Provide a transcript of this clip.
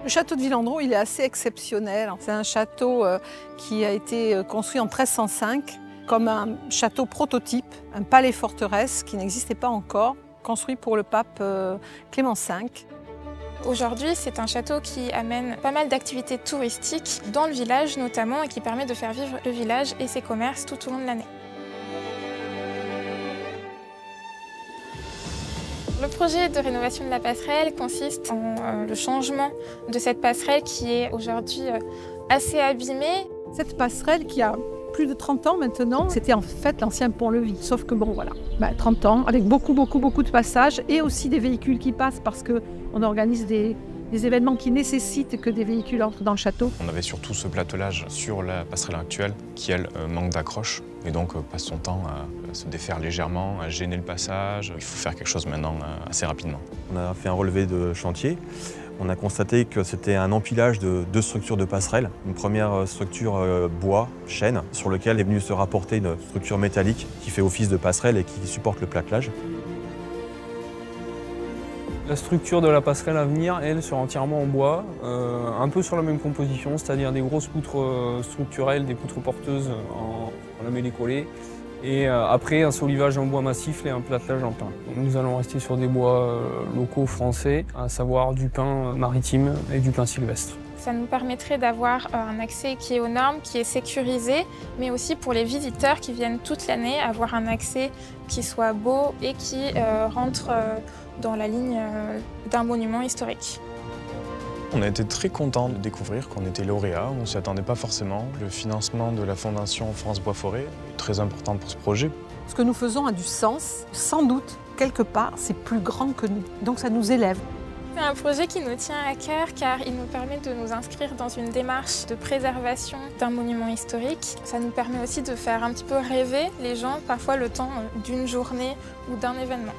Le château de Villandreau, il est assez exceptionnel. C'est un château qui a été construit en 1305 comme un château prototype, un palais-forteresse qui n'existait pas encore, construit pour le pape Clément V. Aujourd'hui, c'est un château qui amène pas mal d'activités touristiques dans le village notamment et qui permet de faire vivre le village et ses commerces tout au long de l'année. Le projet de rénovation de la passerelle consiste en le changement de cette passerelle qui est aujourd'hui assez abîmée. Cette passerelle qui a plus de 30 ans maintenant, c'était en fait l'ancien pont-levis. Sauf que bon voilà, 30 ans, avec beaucoup de passages et aussi des véhicules qui passent parce qu'on organise des événements qui nécessitent que des véhicules entrent dans le château. On avait surtout ce platelage sur la passerelle actuelle qui, elle, manque d'accroche et donc passe son temps à se défaire légèrement, à gêner le passage. Il faut faire quelque chose maintenant assez rapidement. On a fait un relevé de chantier. On a constaté que c'était un empilage de deux structures de passerelle. Une première structure bois, chêne, sur lequel est venue se rapporter une structure métallique qui fait office de passerelle et qui supporte le platelage. La structure de la passerelle à venir, elle, sera entièrement en bois, un peu sur la même composition, c'est-à-dire des grosses poutres structurelles, des poutres porteuses en lamellé collé, et après un solivage en bois massif et un platelage en pin. Nous allons rester sur des bois locaux français, à savoir du pin maritime et du pin sylvestre. Ça nous permettrait d'avoir un accès qui est aux normes, qui est sécurisé, mais aussi pour les visiteurs qui viennent toute l'année, avoir un accès qui soit beau et qui rentre dans la ligne d'un monument historique. On a été très contents de découvrir qu'on était lauréat, on ne s'y attendait pas forcément. Le financement de la Fondation France Bois Forêt est très important pour ce projet. Ce que nous faisons a du sens, sans doute, quelque part, c'est plus grand que nous, donc ça nous élève. C'est un projet qui nous tient à cœur car il nous permet de nous inscrire dans une démarche de préservation d'un monument historique. Ça nous permet aussi de faire un petit peu rêver les gens, parfois le temps d'une journée ou d'un événement.